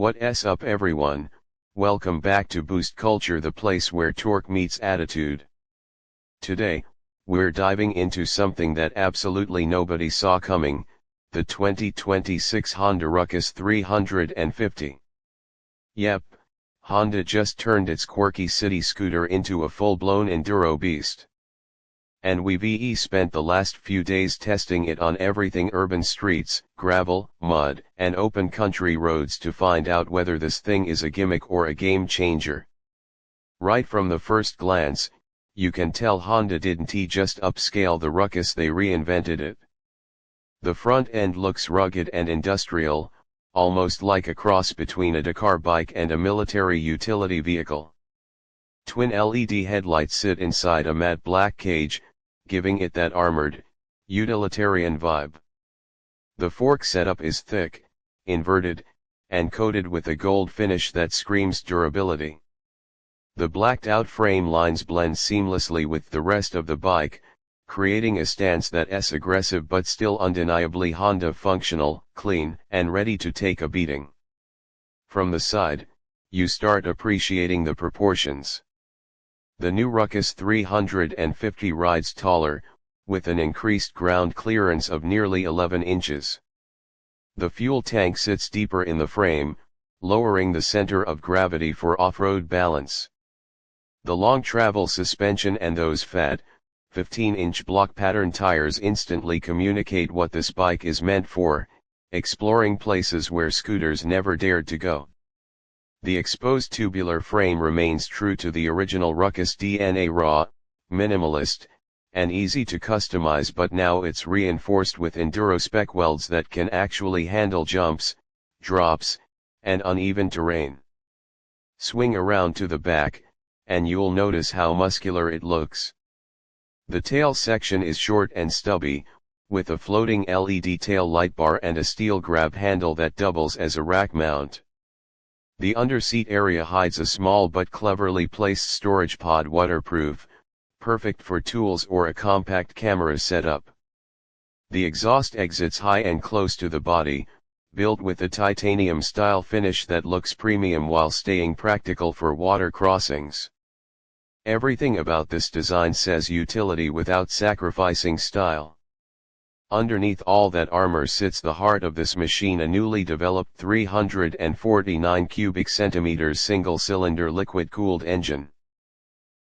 What's up everyone, welcome back to Boost Culture, the place where torque meets attitude. Today, we're diving into something that absolutely nobody saw coming, the 2026 Honda Ruckus 350. Yep, Honda just turned its quirky city scooter into a full-blown enduro beast. And we've spent the last few days testing it on everything urban streets, gravel, mud, and open country roads to find out whether this thing is a gimmick or a game changer. Right from the first glance, you can tell Honda didn't just upscale the Ruckus, they reinvented it. The front end looks rugged and industrial, almost like a cross between a Dakar bike and a military utility vehicle. Twin LED headlights sit inside a matte black cage, giving it that armored, utilitarian vibe. The fork setup is thick, inverted, and coated with a gold finish that screams durability. The blacked-out frame lines blend seamlessly with the rest of the bike, creating a stance that's aggressive but still undeniably Honda functional, clean, and ready to take a beating. From the side, you start appreciating the proportions. The new Ruckus 350 rides taller, with an increased ground clearance of nearly 11 inches. The fuel tank sits deeper in the frame, lowering the center of gravity for off-road balance. The long travel suspension and those fat, 15-inch block pattern tires instantly communicate what this bike is meant for, exploring places where scooters never dared to go. The exposed tubular frame remains true to the original Ruckus DNA, raw, minimalist, and easy to customize, but now it's reinforced with enduro spec welds that can actually handle jumps, drops, and uneven terrain. Swing around to the back, and you'll notice how muscular it looks. The tail section is short and stubby, with a floating LED tail light bar and a steel grab handle that doubles as a rack mount. The underseat area hides a small but cleverly placed storage pod, waterproof, perfect for tools or a compact camera setup. The exhaust exits high and close to the body, built with a titanium-style finish that looks premium while staying practical for water crossings. Everything about this design says utility without sacrificing style. Underneath all that armor sits the heart of this machine, a newly developed 349 cubic centimeters single-cylinder liquid-cooled engine.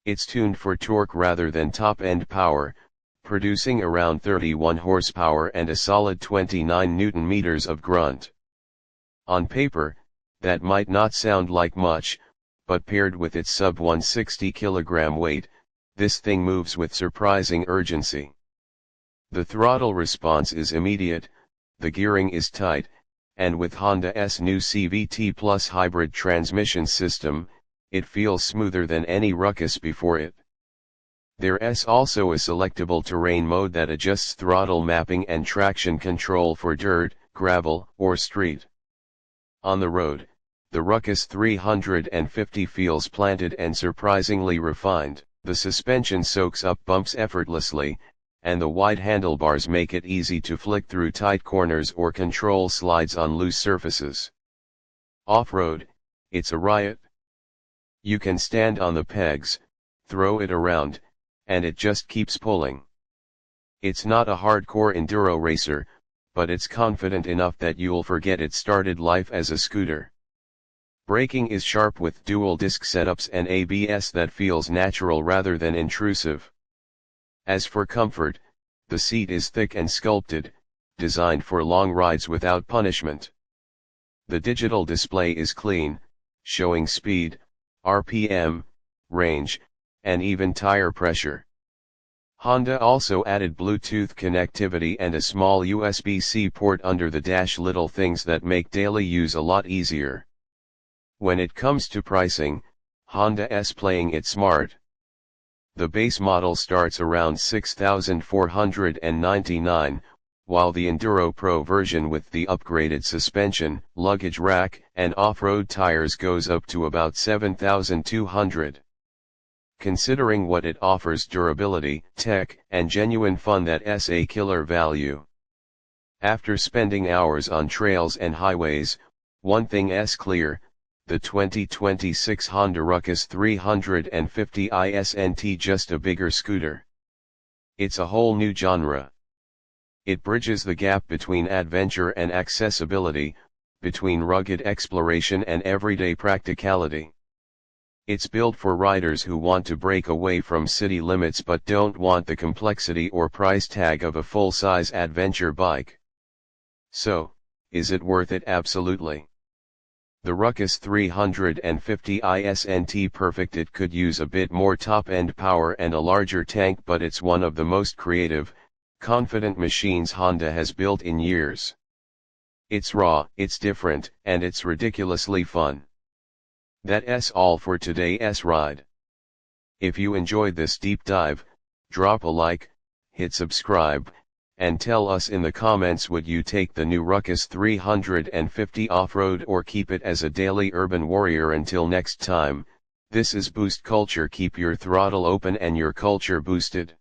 It's tuned for torque rather than top-end power, producing around 31 horsepower and a solid 29 Newton-meters of grunt. On paper, that might not sound like much, but paired with its sub-160 kilogram weight, this thing moves with surprising urgency. The throttle response is immediate, the gearing is tight, and with Honda's new CVT Plus hybrid transmission system, it feels smoother than any Ruckus before it. There's also a selectable terrain mode that adjusts throttle mapping and traction control for dirt, gravel, or street. On the road, the Ruckus 350 feels planted and surprisingly refined. The suspension soaks up bumps effortlessly, and the wide handlebars make it easy to flick through tight corners or control slides on loose surfaces. Off-road, it's a riot. You can stand on the pegs, throw it around, and it just keeps pulling. It's not a hardcore enduro racer, but it's confident enough that you'll forget it started life as a scooter. Braking is sharp with dual disc setups and ABS that feels natural rather than intrusive. As for comfort, the seat is thick and sculpted, designed for long rides without punishment. The digital display is clean, showing speed, RPM, range, and even tire pressure. Honda also added Bluetooth connectivity and a small USB-C port under the dash, little things that make daily use a lot easier. When it comes to pricing, Honda's playing it smart. The base model starts around $6,499, while the Enduro Pro version with the upgraded suspension, luggage rack, and off-road tires goes up to about $7,200. Considering what it offers, durability, tech, and genuine fun, that's a killer value. After spending hours on trails and highways, One thing's clear, the 2026 Honda Ruckus 350 isn't just a bigger scooter. It's a whole new genre. It bridges the gap between adventure and accessibility, between rugged exploration and everyday practicality. It's built for riders who want to break away from city limits but don't want the complexity or price tag of a full-size adventure bike. So, is it worth it? Absolutely. The Ruckus 350 isn't perfect. It could use a bit more top-end power and a larger tank, but it's one of the most creative, confident machines Honda has built in years. It's raw, it's different, and it's ridiculously fun. That's all for today's ride. If you enjoyed this deep dive, drop a like, hit subscribe, and tell us in the comments, would you take the new Ruckus 350 off-road or keep it as a daily urban warrior? Until next time, this is Boost Culture. Keep your throttle open and your culture boosted.